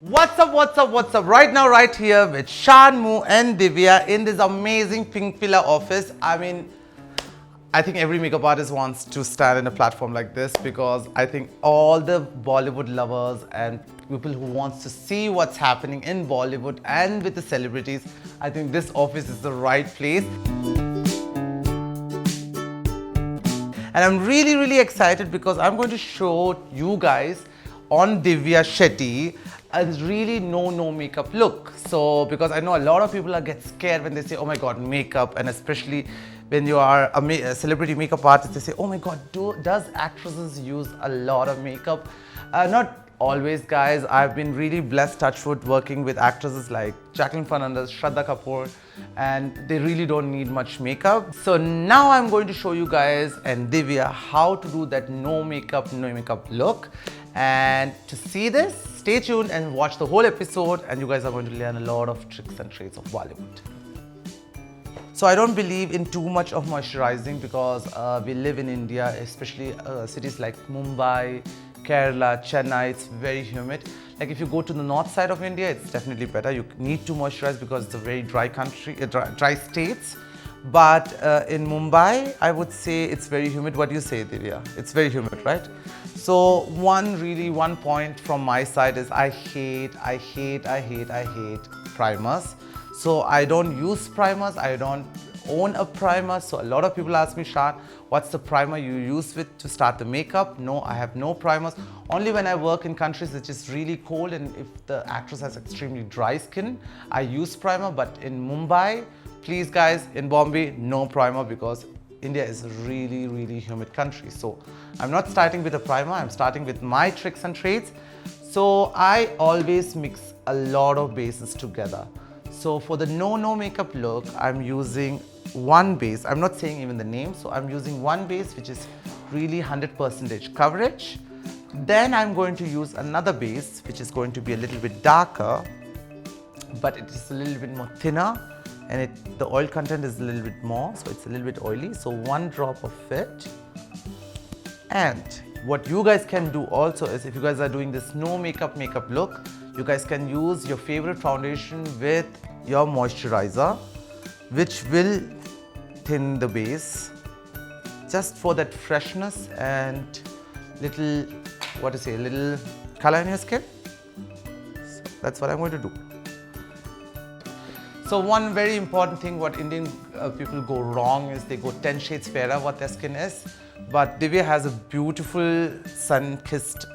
What's up? Right now, right here with Shaan, Mu and Divya in this amazing Pinkvilla office. I think every makeup artist wants to stand in a platform like this because I think all the Bollywood lovers and people who wants to see what's happening in Bollywood and with the celebrities, I think this office is the right place. And I'm really excited because I'm going to show you guys on Divya Shetty a really no makeup look. So because I know a lot of people get scared when they say, oh my god, makeup, and especially when you are a celebrity makeup artist, they say, oh my god, does actresses use a lot of makeup? Not always, guys. I've been really blessed, touch wood, working with actresses like Jacqueline Fernandez Shraddha Kapoor, and they really don't need much makeup. So now I'm going to show you guys and Divya how to do that no makeup look. And to see this, stay tuned and watch the whole episode, and you guys are going to learn a lot of tricks and trades of Bollywood. So I don't believe in too much of moisturizing because we live in India, especially cities like Mumbai, Kerala, Chennai, it's very humid. Like if you go to the north side of India, it's definitely better. You need to moisturize because it's a very dry country, dry states. But in Mumbai, I would say it's very humid. What do you say, Divya? It's very humid, right? So one point from my side is I hate primers. So I don't use primers. I don't own a primer. So a lot of people ask me, Shaan, what's the primer you use to start the makeup? No, I have no primers. Only when I work in countries which is really cold and if the actress has extremely dry skin, I use primer. But in Mumbai, please guys, in Bombay, no primer because India is a really humid country. So I'm not starting with a primer, I'm starting with my tricks and trades. So I always mix a lot of bases together. So for the no makeup look, I'm using one base. I'm not saying even the name. So I'm using one base which is really 100% coverage. Then I'm going to use another base which is going to be a little bit darker, but it is a little bit more thinner. And the oil content is a little bit more, so it's a little bit oily. So one drop of it. And what you guys can do also is, if you guys are doing this no makeup look, you guys can use your favorite foundation with your moisturizer, which will thin the base, just for that freshness and little color in your skin. So that's what I'm going to do. So one very important thing what Indian people go wrong is they go 10 shades fairer what their skin is. But Divya has a beautiful sun-kissed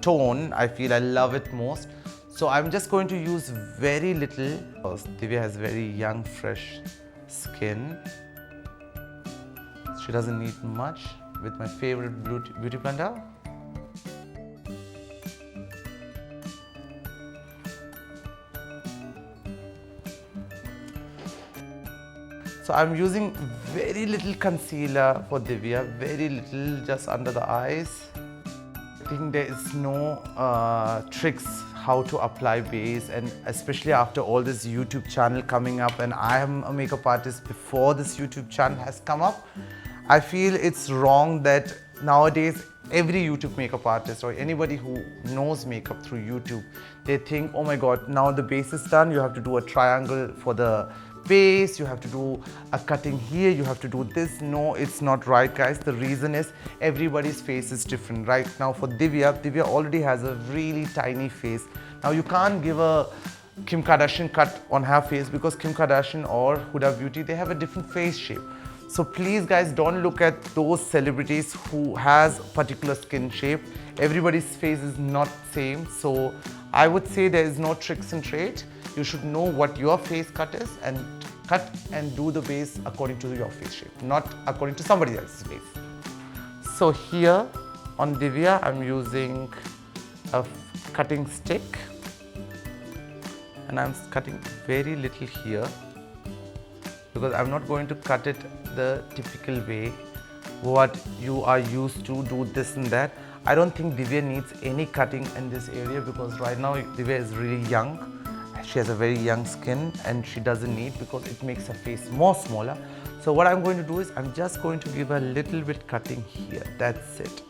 tone. I feel I love it most. So I'm just going to use very little. Divya has very young, fresh skin. She doesn't need much with my favorite beauty blender. So I'm using very little concealer for Divya, very little just under the eyes. I think there is no tricks how to apply base, and especially after all this YouTube channel coming up, and I am a makeup artist before this YouTube channel has come up. I feel it's wrong that nowadays every YouTube makeup artist or anybody who knows makeup through YouTube, they think, oh my god, now the base is done, you have to do a triangle for the base, you have to do a cutting here, you have to do this. No, it's not right, guys. The reason is everybody's face is different. Right now for Divya already has a really tiny face. Now you can't give a Kim Kardashian cut on her face because Kim Kardashian or Huda Beauty, they have a different face shape. So please guys, don't look at those celebrities who has particular skin shape. Everybody's face is not same. So I would say there is no tricks and trade. You should know what your face cut is and cut and do the base according to your face shape, not according to somebody else's face. So here on Divya, I'm using a cutting stick and I'm cutting very little here because I'm not going to cut it the typical way what you are used to do this and that. I don't think Divya needs any cutting in this area because right now Divya is really young. She has a very young skin and she doesn't need because it makes her face more smaller. So what I'm going to do is I'm just going to give a little bit cutting here. That's it.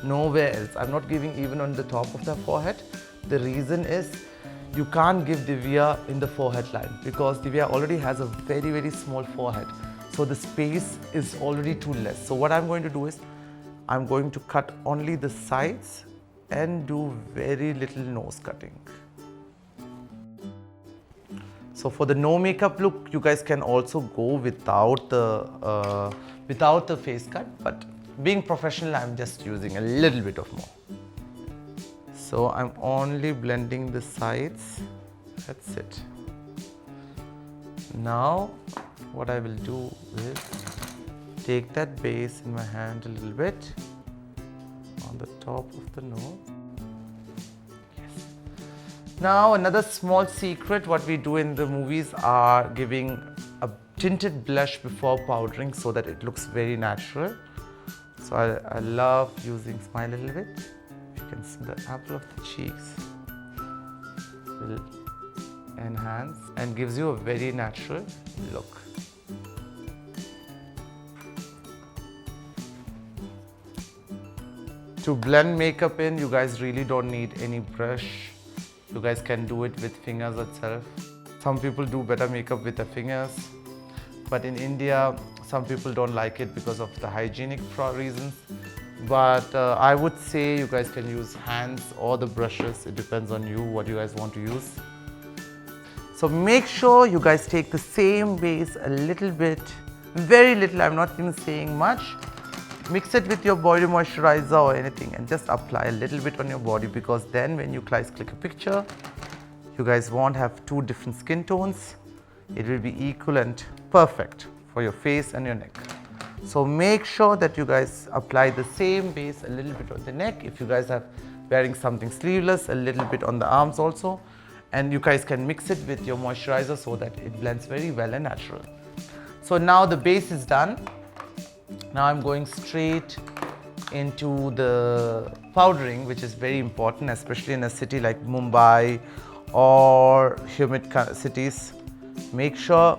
Nowhere else. I'm not giving even on the top of the forehead. The reason is you can't give Divya in the forehead line because Divya already has a very small forehead. So the space is already too less. So what I'm going to do is, I'm going to cut only the sides and do very little nose cutting. So for the no makeup look, you guys can also go without the face cut, but being professional, I'm just using a little bit of more. So I'm only blending the sides, that's it. Now what I will do is take that base in my hand a little bit on the top of the nose. Yes. Now another small secret, what we do in the movies are giving a tinted blush before powdering so that it looks very natural. So I love using, smile a little bit. You can see the apple of the cheeks will enhance and gives you a very natural look. To blend makeup in, you guys really don't need any brush. You guys can do it with fingers itself. Some people do better makeup with their fingers, but in India, some people don't like it because of the hygienic reasons. But I would say you guys can use hands or the brushes. It depends on you, what you guys want to use. So make sure you guys take the same base a little bit, very little, I'm not even saying much. Mix it with your body moisturizer or anything and just apply a little bit on your body, because then when you guys click a picture, you guys won't have two different skin tones. It will be equal and perfect for your face and your neck. So make sure that you guys apply the same base a little bit on the neck. If you guys are wearing something sleeveless, a little bit on the arms also. And you guys can mix it with your moisturizer so that it blends very well and natural. So now the base is done. Now I'm going straight into the powdering, which is very important, especially in a city like Mumbai or humid cities. Make sure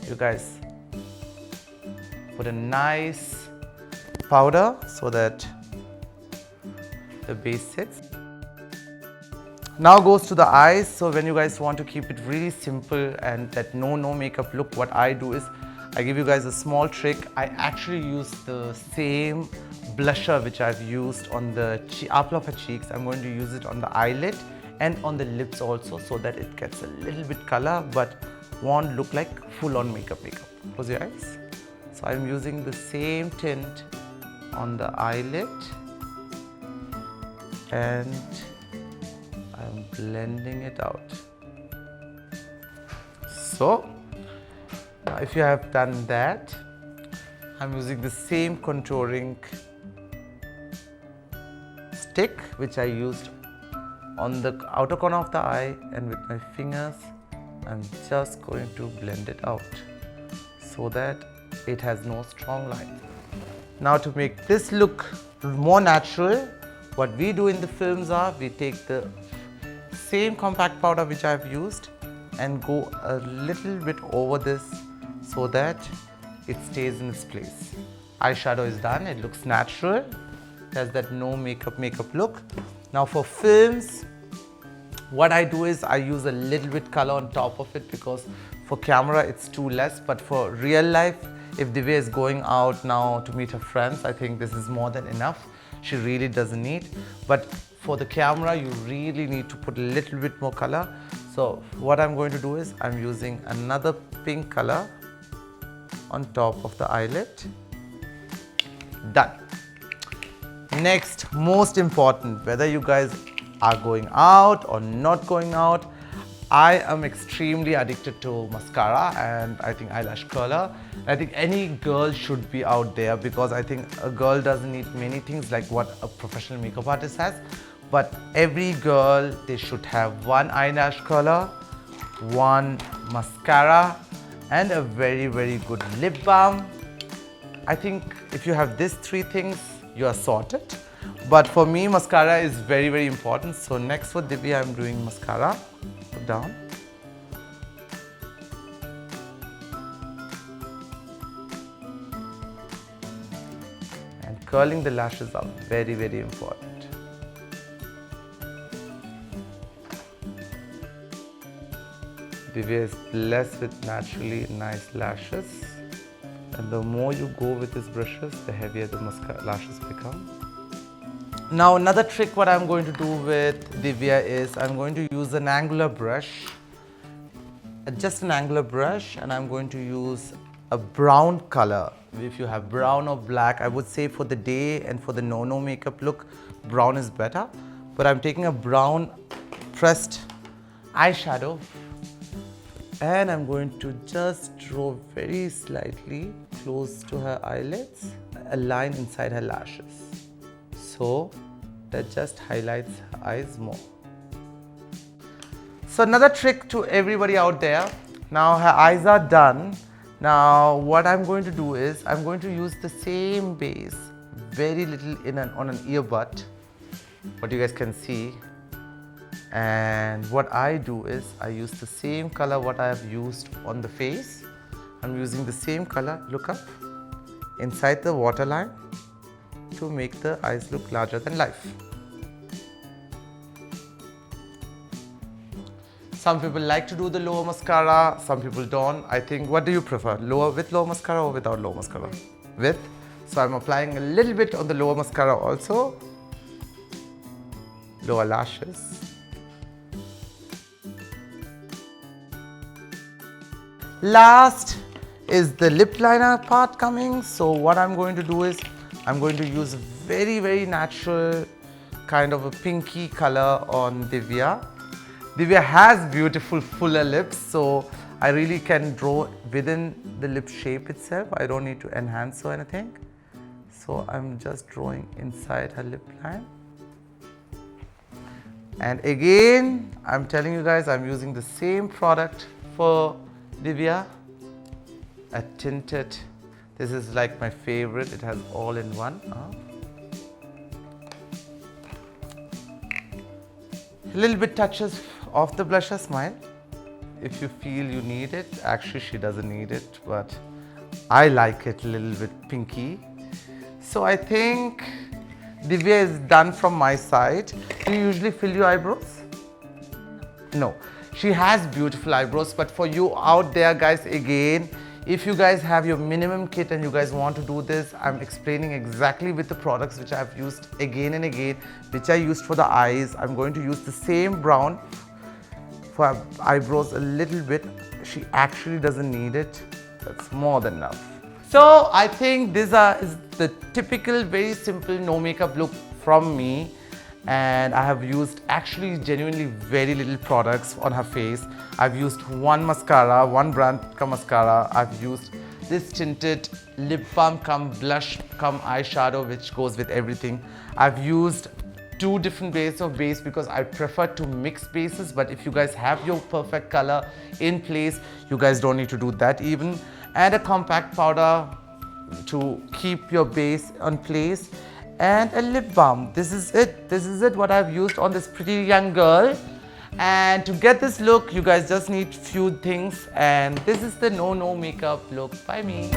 you guys put a nice powder so that the base sits. Now goes to the eyes. So when you guys want to keep it really simple and that no makeup look, what I do is I give you guys a small trick. I actually use the same blusher which I've used on the apple of her cheeks. I'm going to use it on the eyelid and on the lips also, so that it gets a little bit color but won't look like full-on makeup. Close your eyes. So I'm using the same tint on the eyelid and I'm blending it out. So now if you have done that, I'm using the same contouring stick which I used on the outer corner of the eye, and with my fingers I'm just going to blend it out so that it has no strong line. Now to make this look more natural, what we do in the films are we take the same compact powder which I've used and go a little bit over this so that it stays in its place. Eyeshadow is done, it looks natural. There's that no makeup look. Now for films, what I do is I use a little bit color on top of it, because for camera it's too less, but for real life, if Divya is going out now to meet her friends, I think this is more than enough. She really doesn't need. But for the camera, you really need to put a little bit more color. So what I'm going to do is I'm using another pink color on top of the eyelid. Done. Next, most important, whether you guys are going out or not going out, I am extremely addicted to mascara and I think eyelash curler. I think any girl should be out there, because I think a girl doesn't need many things like what a professional makeup artist has. But every girl, they should have one eyelash curler, one mascara and a very good lip balm. I think if you have these three things, you are sorted. But for me, mascara is very important. So next for Divya, I'm doing mascara. Put down. And curling the lashes are very important. Divya is blessed with naturally nice lashes. And the more you go with these brushes, the heavier the lashes become. Now another trick what I'm going to do with Divya is I'm going to use an angular brush. Just an angular brush, and I'm going to use a brown color. If you have brown or black, I would say for the day and for the no makeup look, brown is better. But I'm taking a brown pressed eyeshadow and I'm going to just draw very slightly close to her eyelids, a line inside her lashes. So that just highlights her eyes more. So another trick to everybody out there. Now her eyes are done. Now what I'm going to do is I'm going to use the same base, very little on an earbud, what you guys can see. And what I do is I use the same color what I have used on the face. I'm using the same color, look up, inside the waterline to make the eyes look larger than life. Some people like to do the lower mascara, some people don't. I think, what do you prefer? With lower mascara or without lower mascara? With. So I'm applying a little bit on the lower mascara also. Lower lashes. Last is the lip liner part coming. So what I'm going to do is I'm going to use very, very natural kind of a pinky color on Divya. Divya has beautiful fuller lips, so I really can draw within the lip shape itself. I don't need to enhance or anything. So I'm just drawing inside her lip line. And again, I'm telling you guys, I'm using the same product for Divya, a tinted. This is like my favorite. It has all in one. A little bit touches of the blusher, smile. If you feel you need it, actually she doesn't need it, but I like it a little bit pinky. So I think Divya is done from my side. Do you usually fill your eyebrows? No. She has beautiful eyebrows, but for you out there guys, again, if you guys have your minimum kit and you guys want to do this, I'm explaining exactly with the products which I've used again and again, which I used for the eyes. I'm going to use the same brown for eyebrows a little bit. She actually doesn't need it. That's more than enough. So I think this is the typical, very simple no makeup look from me. And I have used actually genuinely very little products on her face. I've used one mascara, one brand mascara. I've used this tinted lip balm cum blush cum eyeshadow which goes with everything. I've used two different bases of base because I prefer to mix bases, but if you guys have your perfect color in place, you guys don't need to do that even. And a compact powder to keep your base on place. And a lip balm. This is it. This is it what I've used on this pretty young girl. And to get this look, you guys just need few things. And this is the no makeup look by me.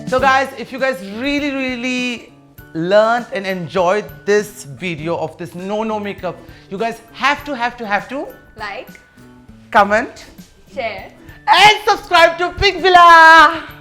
So guys, if you guys really learned and enjoyed this video of this no makeup, you guys have to like, comment, share and subscribe to Pinkvilla.